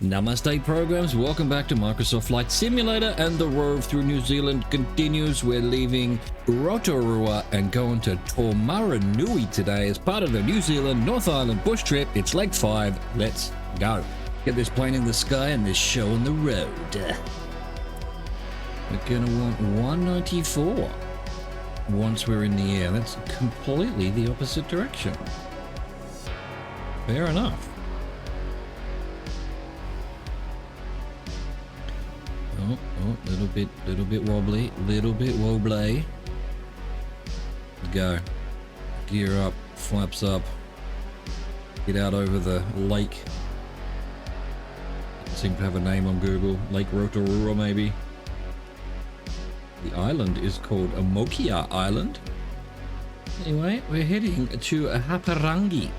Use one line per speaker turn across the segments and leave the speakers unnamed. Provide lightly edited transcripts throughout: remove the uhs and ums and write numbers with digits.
Namaste programs, welcome back to Microsoft Flight Simulator, and the Rove through New Zealand continues. We're leaving Rotorua and going to Taumarunui today as part of the New Zealand North Island bush trip. It's leg 5, let's go. Get this plane in the sky and this show on the road. We're gonna want 194 once we're in the air. That's completely the opposite direction. Fair enough. Oh, little bit wobbly, Go. Gear up, flaps up. Get out over the lake. Doesn't seem to have a name on Google. Lake Rotorua, maybe. The island is called Mokia Island. Anyway, we're heading to Haparangi.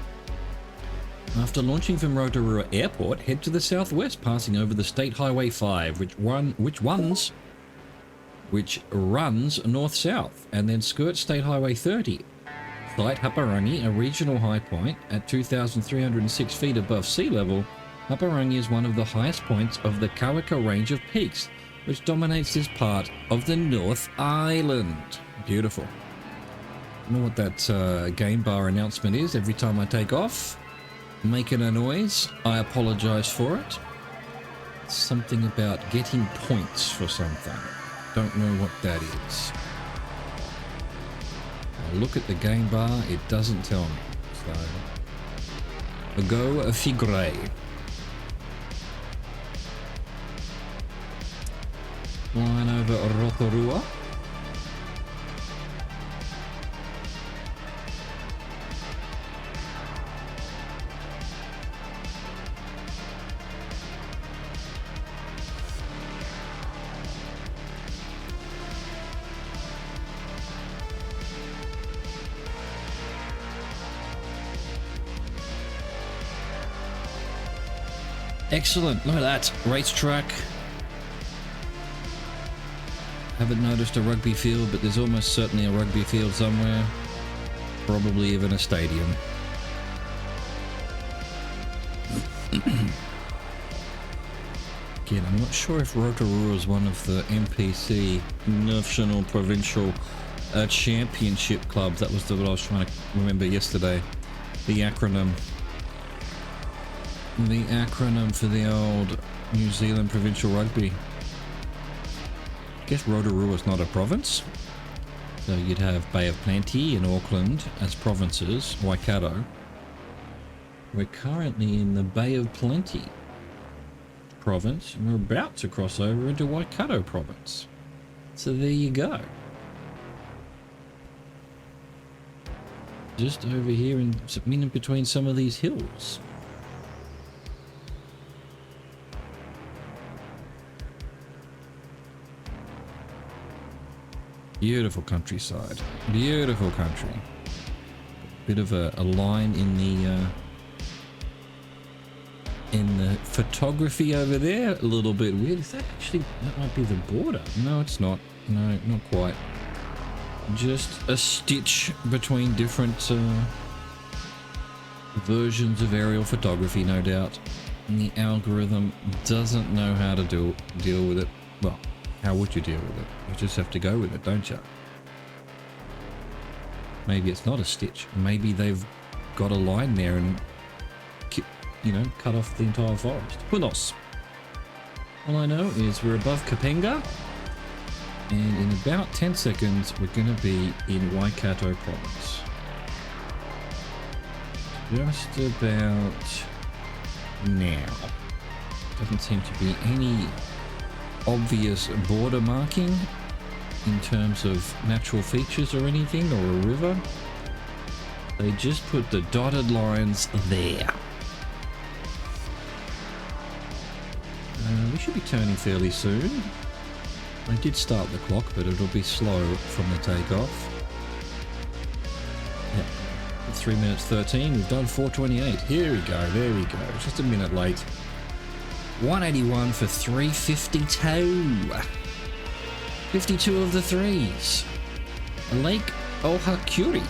After launching from Rotorua Airport, head to the southwest, passing over the State Highway 5, which runs north-south, and then skirts State Highway 30. Sight Haparangi, a regional high point at 2,306 feet above sea level. Haparangi is one of the highest points of the Kawaka range of peaks, which dominates this part of the North Island. Beautiful. I know what that game bar announcement is every time I take off. Making a noise. I apologize for it. Something about getting points for something. Don't know what that is. I look at the game bar, it doesn't tell me. So, go figure. Flying over Rotorua. Excellent, look at that, racetrack. Haven't noticed a rugby field, but there's almost certainly a rugby field somewhere. Probably even a stadium. Again, I'm not sure if Rotorua is one of the NPC, National Provincial Championship clubs. That was what I was trying to remember yesterday. The acronym. The acronym for the old New Zealand Provincial Rugby. I guess Rotorua is not a province. So you'd have Bay of Plenty and Auckland as provinces, Waikato. We're currently in the Bay of Plenty province, and we're about to cross over into Waikato province. So there you go. Just over here in between some of these hills. Beautiful countryside. Beautiful country. Bit of a line in the photography over there. A little bit weird. Is that actually, that might be the border? No, it's not. No, not quite. Just a stitch between different versions of aerial photography, no doubt. And the algorithm doesn't know how to deal with it. Well, how would you deal with it? You just have to go with it, don't you? Maybe it's not a stitch. Maybe they've got a line there and, you know, cut off the entire forest. Who knows? All I know is we're above Kapenga, and in about 10 seconds we're going to be in Waikato province. Just about now. Doesn't seem to be any obvious border marking in terms of natural features or anything, or a river. They just put the dotted lines there. We should be turning fairly soon. I did start the clock, but it'll be slow from the takeoff. Yep. 3 minutes 13, we've done 4:28. Here we go, there we go. Just a minute late. 181 for 352. 52 of the threes. Lake Ohakuri.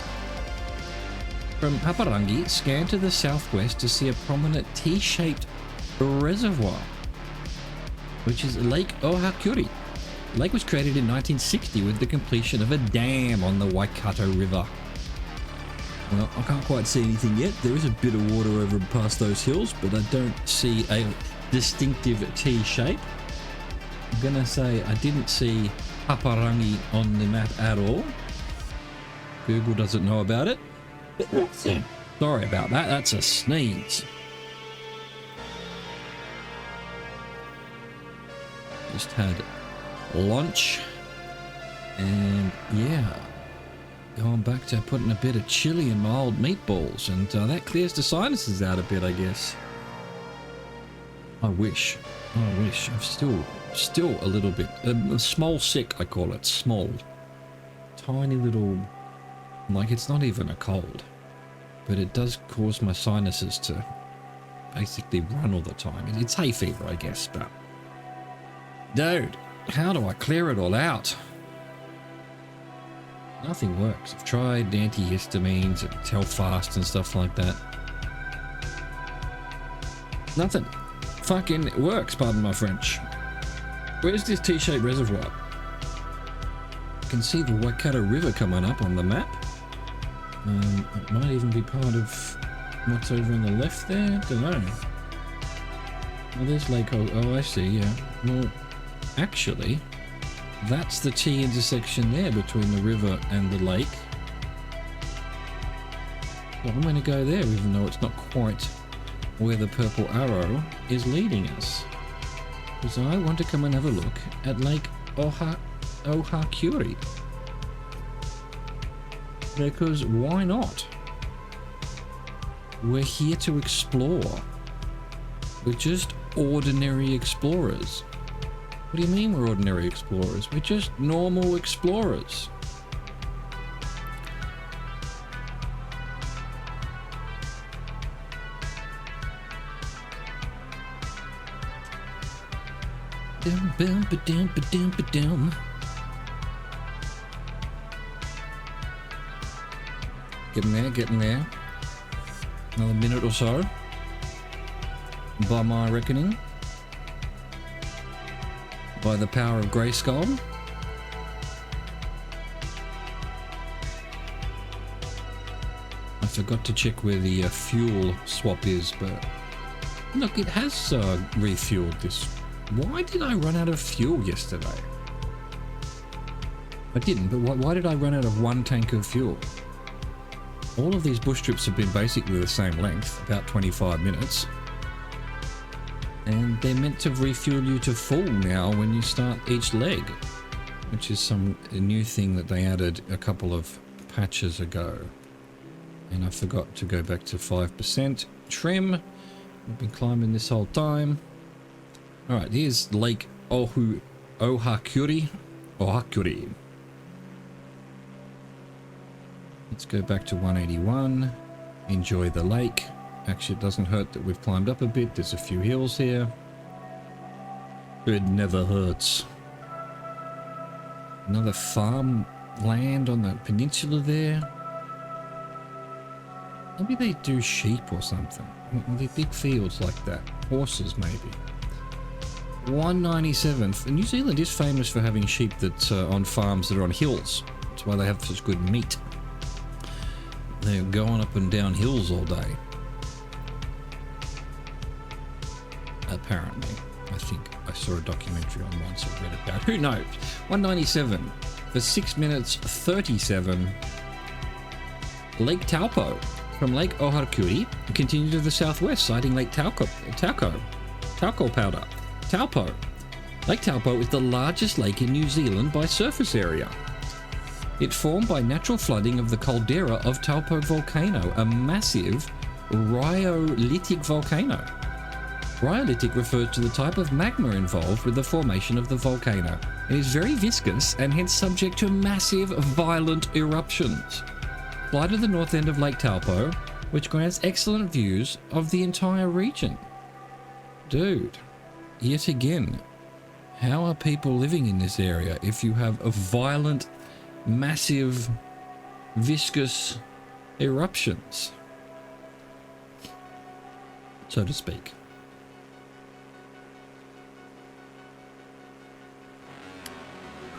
From Haparangi, scan to the southwest to see a prominent T-shaped Reservoir, which is Lake Ohakuri. The lake was created in 1960 with the completion of a dam on the Waikato River. Well, I can't quite see anything yet. There is a bit of water over past those hills, but I don't see a distinctive T shape. I'm gonna say I didn't see Paparangi on the map at all. Google doesn't know about it. Sorry about that, that's a sneeze. Just had lunch and yeah, going back to putting a bit of chili in my old meatballs, and that clears the sinuses out a bit, I guess. I wish I'm still a little bit small sick, I call it. Small, tiny little, like it's not even a cold, but it does cause my sinuses to basically run all the time. It's hay fever, I guess, but dude, how do I clear it all out? Nothing works. I've tried antihistamines and Telfast and stuff like that. Nothing fucking works, pardon my French. Where's this T-shaped reservoir? I can see the Waikato River coming up on the map. It might even be part of what's over on the left there. Don't know. Oh, there's Lake. Oh, I see. Yeah. Well, actually, that's the T intersection there between the river and the lake. Well, I'm going to go there, even though it's not quite where the purple arrow is leading us. Because I want to come and have a look at Lake Ohakuri. Because why not? We're here to explore. We're just ordinary explorers. What do you mean we're ordinary explorers? We're just normal explorers. Dum bum ba dum ba dum ba dum. Getting there. Another minute or so, by my reckoning. By the power of Grayskull. I forgot to check where the fuel swap is, but look, it has refueled this. Why did I run out of fuel yesterday? I didn't, but why did I run out of one tank of fuel? All of these bush trips have been basically the same length, about 25 minutes. And they're meant to refuel you to full now when you start each leg, which is a new thing that they added a couple of patches ago. And I forgot to go back to 5% trim. I've been climbing this whole time. Alright, here's Lake Ohakuri. Let's go back to 181. Enjoy the lake. Actually, it doesn't hurt that we've climbed up a bit. There's a few hills here. It never hurts. Another farm land on the peninsula there. Maybe they do sheep or something. They're big fields like that. Horses, maybe. 197. New Zealand is famous for having sheep that's on farms that are on hills. That's why they have such good meat. They're going up and down hills all day. Apparently. I think I saw a documentary on once I read about. Who knows? 197 for 6 minutes 37. Lake Taupo. From Lake Ohakuri, continue to the southwest, sighting Lake Taupo powder. Taupo. Lake Taupo is the largest lake in New Zealand by surface area. It formed by natural flooding of the caldera of Taupo volcano, a massive rhyolitic volcano. Rhyolitic refers to the type of magma involved with the formation of the volcano. It is very viscous and hence subject to massive violent eruptions. Fly to the north end of Lake Taupo, which grants excellent views of the entire region. Dude, yet again, how are people living in this area if you have a violent, massive, viscous eruptions, so to speak?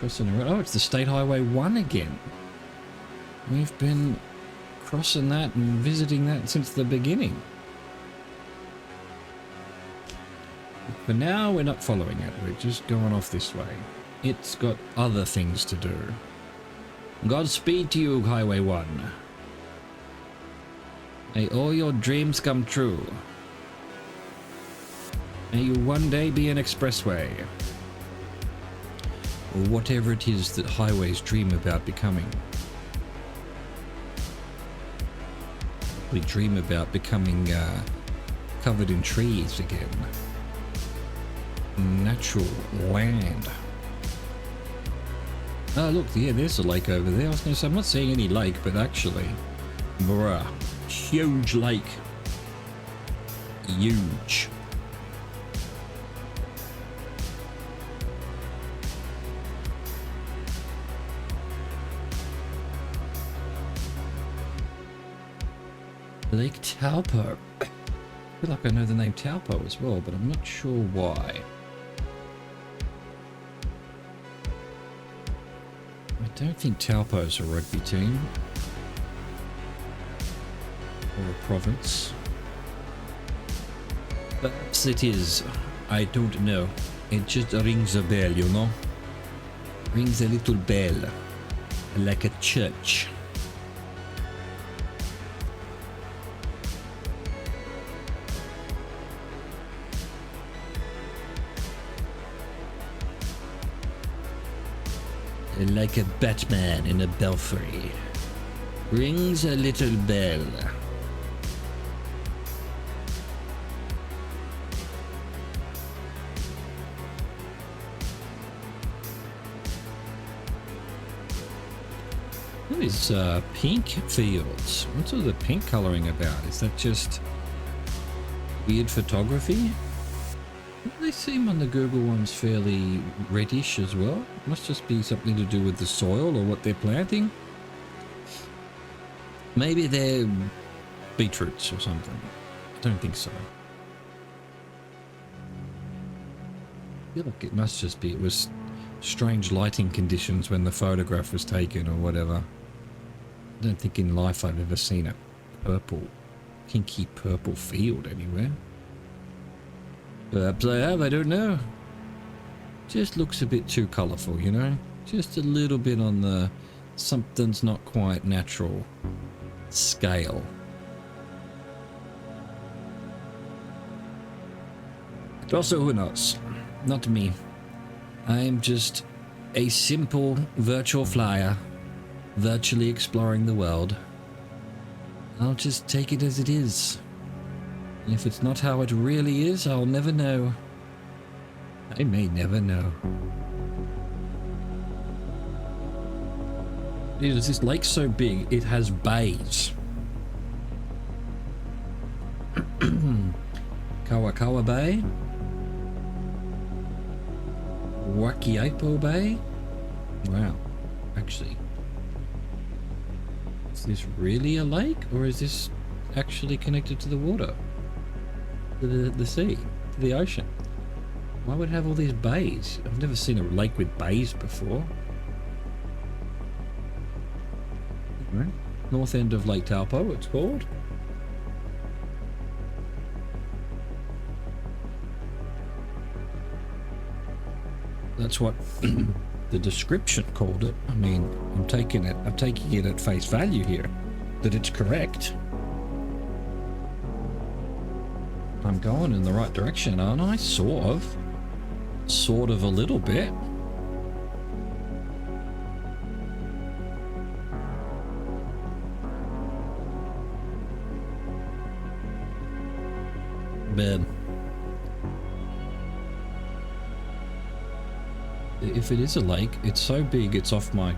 Crossing the road. Oh, it's the State Highway 1 again. We've been crossing that and visiting that since the beginning. But now we're not following it. We're just going off this way. It's got other things to do. Godspeed to you, Highway 1. May all your dreams come true. May you one day be an expressway. Or whatever it is that highways dream about becoming. We dream about becoming covered in trees again. Natural land. Oh look, yeah, there's a lake over there. I was going to say, I'm not seeing any lake, but actually, bruh, huge lake. Huge. Lake Taupo. I feel like I know the name Taupo as well, but I'm not sure why. I don't think Taupo's a rugby team. Or a province. Perhaps it is. I don't know. It just rings a bell, you know? Rings a little bell. Like a church. Like a Batman in a belfry. Rings a little bell. What is pink fields? What's all the pink colouring about? Is that just weird photography? They seem on the Google ones fairly reddish as well. Must just be something to do with the soil or what they're planting. Maybe they're beetroots or something. I don't think so. I feel like it must just be, it was strange lighting conditions when the photograph was taken or whatever. I don't think in life I've ever seen a purple, pinky purple field anywhere. Perhaps I have, I don't know. Just looks a bit too colourful, you know? Just a little bit on the something's not quite natural scale. But also, who knows? Not me. I'm just a simple virtual flyer, virtually exploring the world. I'll just take it as it is. If it's not how it really is, I'll never know. I may never know. This lake's so big, it has bays. Kawakawa Bay. Wakiaipo Bay. Wow. Actually, is this really a lake, or is this actually connected to the water? The sea, to the ocean. Why would it have all these bays? I've never seen a lake with bays before. Right. North end of Lake Taupo, it's called. That's what the description called it. I mean, I'm taking it at face value here, that it's correct. I'm going in the right direction, aren't I? Sort of. Sort of a little bit. But if it is a lake, it's so big it's off my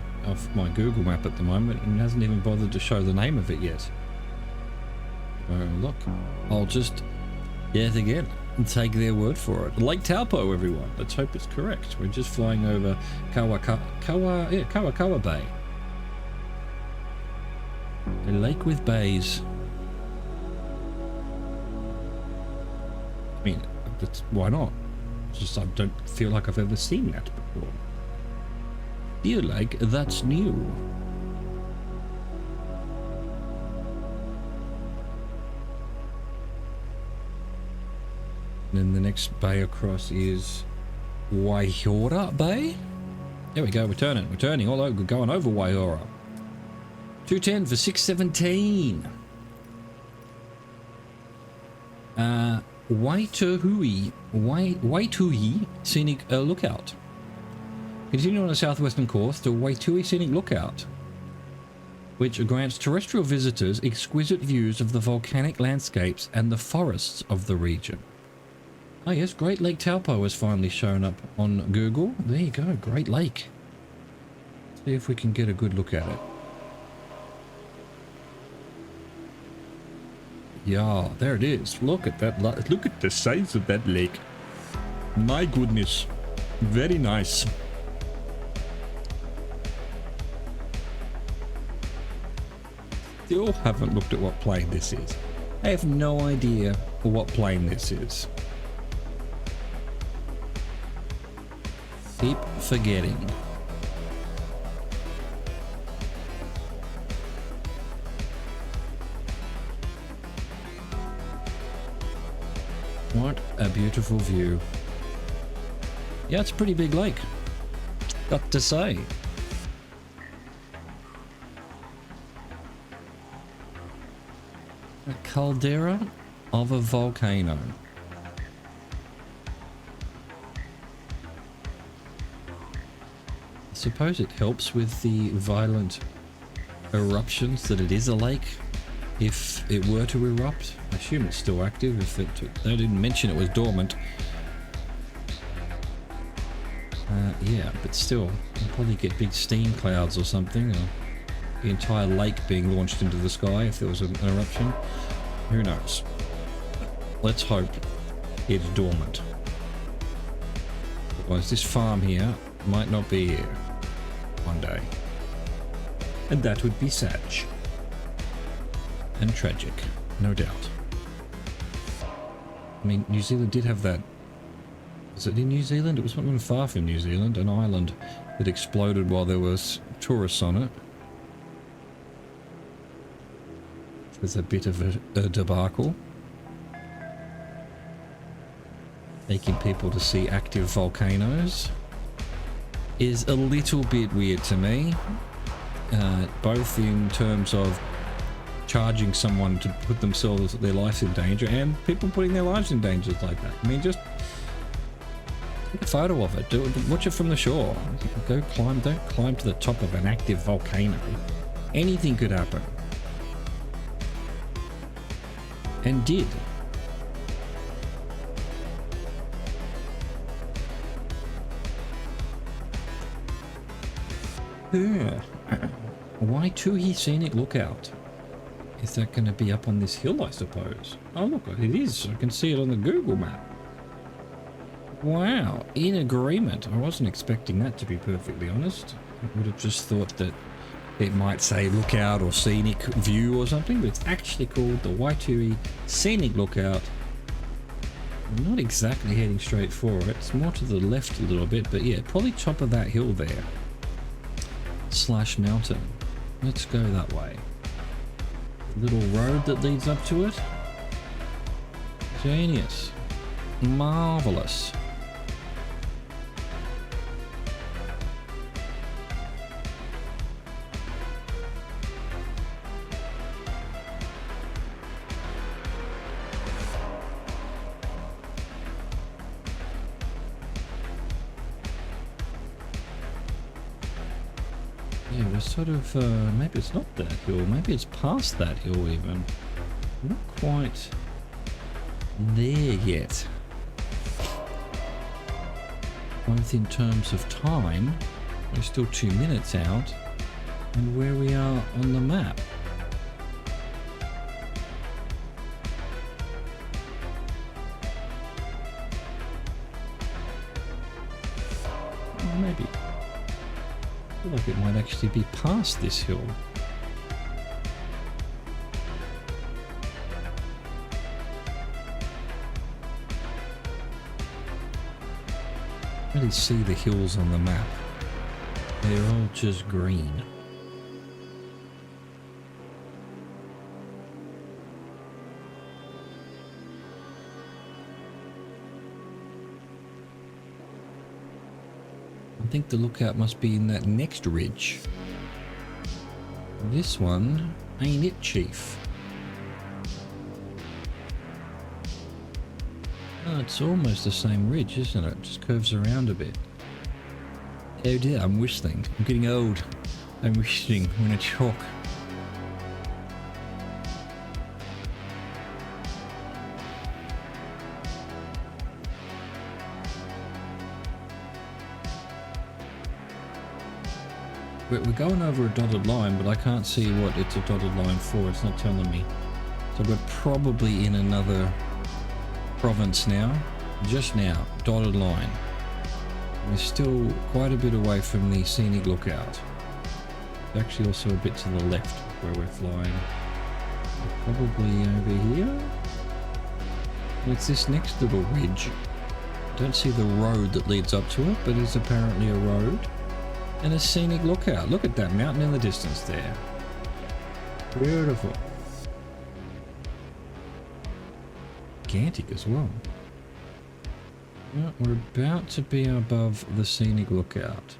Google map at the moment and hasn't even bothered to show the name of it yet. Oh, look. I'll just yet again take their word for it. Lake Taupo, everyone. Let's hope it's correct. We're just flying over Kawakawa Bay. A lake with bays. I mean, why not? It's just I don't feel like I've ever seen that before. Feel like that's new. And then the next bay across is Waihora Bay. There we go, we're turning all over, going over Waihora. 210 for 617. Waituhi Scenic Lookout. Continue on the southwestern course to Waituhi Scenic Lookout, which grants terrestrial visitors exquisite views of the volcanic landscapes and the forests of the region. Oh yes, Great Lake Taupo has finally shown up on Google. There you go, Great Lake. See if we can get a good look at it. Yeah, there it is. Look at that. Look at the size of that lake. My goodness. Very nice. Still haven't looked at what plane this is. I have no idea what plane this is. Keep forgetting. What a beautiful view. Yeah, it's a pretty big lake, got to say. A caldera of a volcano. I suppose it helps with the violent eruptions that it is a lake. If it were to erupt, I assume it's still active. If it, they didn't mention it was dormant. Yeah, but still, you'll probably get big steam clouds or something, or the entire lake being launched into the sky if there was an eruption. Who knows? Let's hope it's dormant. Otherwise, this farm here might not be here one day. And that would be sad. And tragic, no doubt. I mean, New Zealand did have that. Was it in New Zealand? It was not even far from New Zealand, an island that exploded while there was tourists on it. There's a bit of a debacle. Taking people to see active volcanoes is a little bit weird to me. Both in terms of charging someone to put themselves, their lives in danger, and people putting their lives in danger like that. I mean, just take a photo of it. Watch it from the shore. Don't climb to the top of an active volcano. Anything could happen. And did. Yeah. Waituhi Scenic Lookout. Is that going to be up on this hill, I suppose? Oh, look, it is. I can see it on the Google map. Wow, in agreement. I wasn't expecting that, to be perfectly honest. I would have just thought that it might say lookout or scenic view or something, but it's actually called the Waituhi Scenic Lookout. I'm not exactly heading straight for it. It's more to the left a little bit, but yeah, probably top of that hill there. Slash mountain. Let's go that way. Little road that leads up to it. Genius. Marvelous. Yeah, we're sort of, maybe it's not that hill, maybe it's past that hill even. Not quite there yet. Both in terms of time, we're still 2 minutes out, and where we are on the map. Maybe. I feel like it might actually be past this hill. Really see the hills on the map. They're all just green. I think the lookout must be in that next ridge. This one ain't it, Chief? Oh, it's almost the same ridge, isn't it? It just curves around a bit. Oh dear, I'm whistling. I'm getting old. I'm whistling when I talk. We're going over a dotted line, but I can't see what it's a dotted line for. It's not telling me. So we're probably in another province now. Just now, dotted line. We're still quite a bit away from the scenic lookout. It's actually also a bit to the left where we're flying. We're probably over here. It's this next little ridge. Don't see the road that leads up to it, but it's apparently a road. And a scenic lookout. Look at that mountain in the distance there. Beautiful. Gigantic as well. Well, we're about to be above the scenic lookout.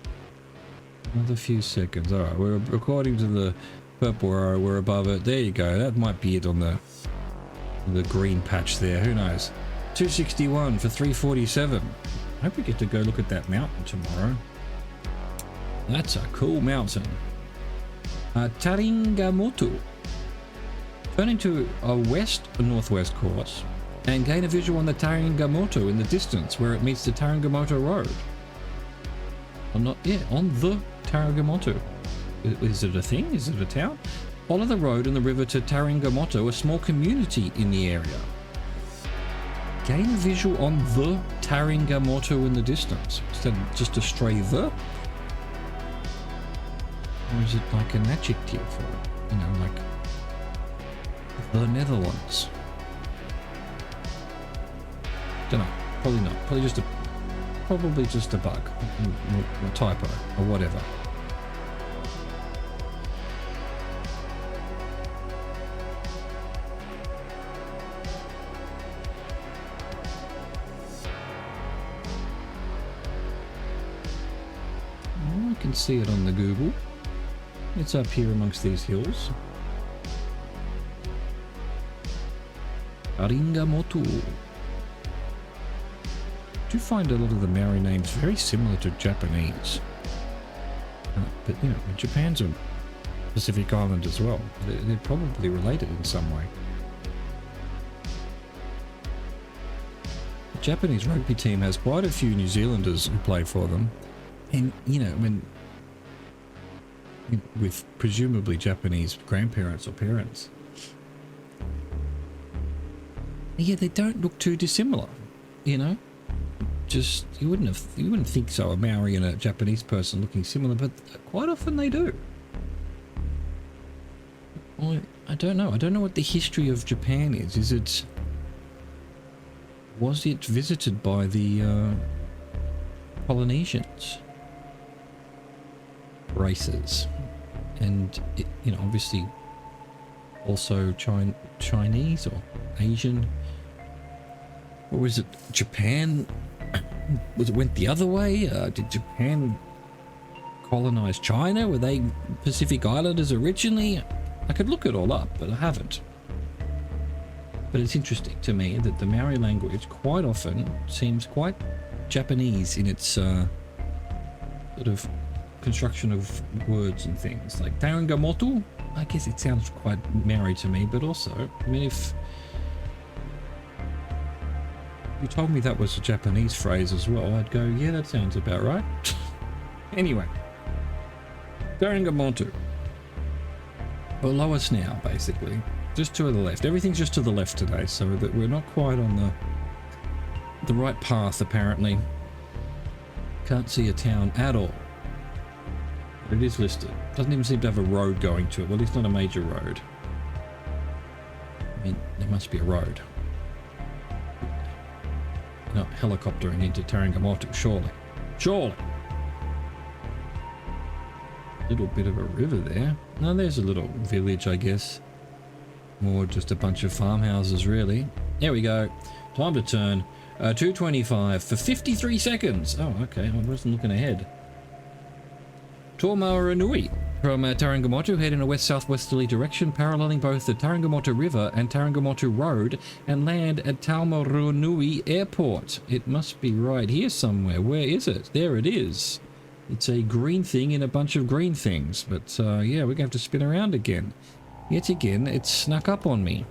Another few seconds. Alright, we're according to the purple arrow, we're above it. There you go. That might be it on the green patch there. Who knows? 261 for 347. I hope we get to go look at that mountain tomorrow. That's a cool mountain. Taringamotu. Turn into a west-northwest course and gain a visual on the Taringamotu in the distance where it meets the Taringamotu Road. On the Taringamotu. Is it a thing? Is it a town? Follow the road and the river to Taringamotu, a small community in the area. Gain a visual on the Taringamotu in the distance instead of just a stray the. Or is it like an adjective or, you know, like the Netherlands? Don't know. Probably not. Probably just a bug, or typo, or whatever. Oh, I can see it on the Google. It's up here amongst these hills. Taringamotu. I do find a lot of the Maori names very similar to Japanese. But, you know, Japan's a Pacific island as well. They're probably related in some way. The Japanese rugby team has quite a few New Zealanders who play for them. And, you know, with presumably Japanese grandparents or parents. Yeah, they don't look too dissimilar, you know? Just, you wouldn't think so, a Maori and a Japanese person looking similar, but quite often they do. Well, I don't know. I don't know what the history of Japan is. Was it visited by the Polynesians? Races. And, you know, obviously also Chinese or Asian. Or was it Japan? Went the other way? Did Japan colonize China? Were they Pacific Islanders originally? I could look it all up, but I haven't. But it's interesting to me that the Maori language quite often seems quite Japanese in its sort of construction of words and things. Like Taringamotu, I guess it sounds quite Maori to me, but also, I mean, if you told me that was a Japanese phrase as well, I'd go, yeah, that sounds about right. Anyway, Taringamotu. Below us now, basically. Just to the left. Everything's just to the left today, so that we're not quite on the right path, apparently. Can't see a town at all. It is listed. Doesn't even seem to have a road going to it. Well, it's not a major road. I mean, there must be a road. Not helicoptering into Taringamotu, surely. Surely! Little bit of a river there. No, there's a little village, I guess. More just a bunch of farmhouses, really. There we go. Time to turn. 225 for 53 seconds. Oh, okay. I wasn't looking ahead. Taumarunui. From Tarangamotu, head in a west-southwesterly direction, paralleling both the Tarangamotu River and Tarangamotu Road, and land at Taumarunui Airport. It must be right here somewhere. Where is it? There it is. It's a green thing in a bunch of green things. But, yeah, we're going to have to spin around again. Yet again, it snuck up on me.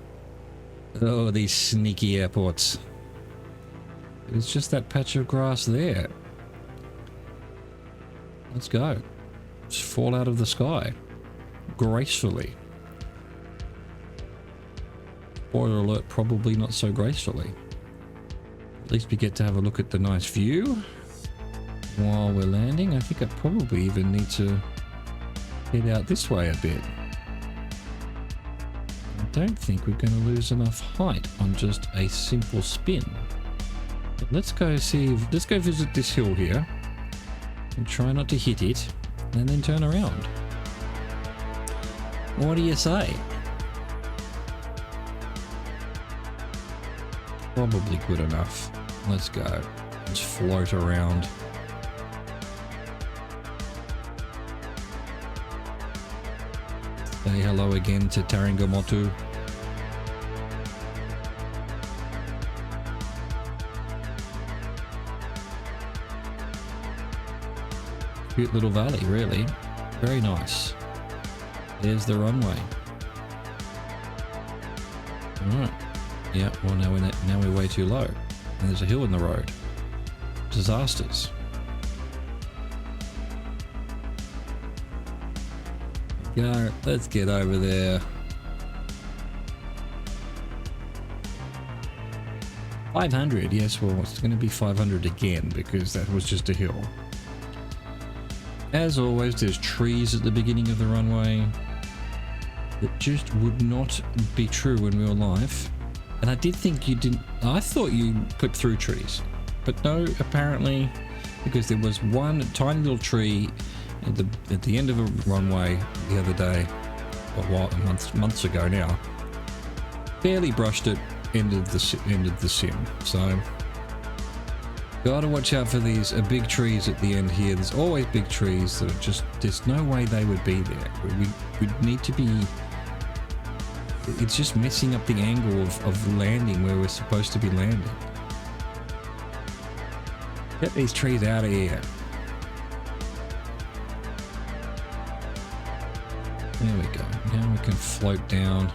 Oh, these sneaky airports. It's just that patch of grass there. Let's go. Just fall out of the sky. Gracefully. Spoiler alert, probably not so gracefully. At least we get to have a look at the nice view while we're landing. I think I probably even need to head out this way a bit. I don't think we're going to lose enough height on just a simple spin. But let's go visit this hill here and try not to hit it and then turn around. What do you say? Probably good enough. Let's go. Let's float around. Say hello again to Tarangamotu. Cute little valley, really. Very nice. There's the runway. Alright. Yeah, well now we're way too low. And there's a hill in the road. Disasters. Go, let's get over there. 500, yes, well it's going to be 500 again because that was just a hill. As always, there's trees at the beginning of the runway that just would not be true when we were live. And I did think you didn't, I thought you clipped through trees, but no, apparently, because there was one tiny little tree at the end of a runway the other day, or months ago now. Barely brushed it, ended the sim. So gotta watch out for these big trees at the end here. There's always big trees that are just, there's no way they would be there. We'd need to be, it's just messing up the angle of landing where we're supposed to be landing. Get these trees out of here. There we go. Now we can float down.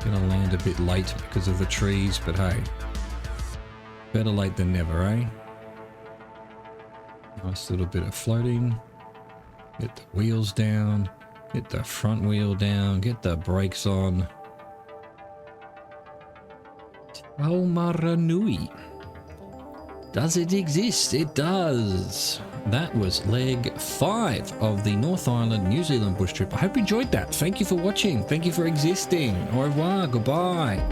Gonna land a bit late because of the trees, but hey, better late than never, eh? Nice little bit of floating. Get the wheels down. Get the front wheel down. Get the brakes on. Taumarunui. Does it exist? It does. That was leg 5 of the North Island, New Zealand bush trip. I hope you enjoyed that. Thank you for watching. Thank you for existing. Au revoir. Goodbye.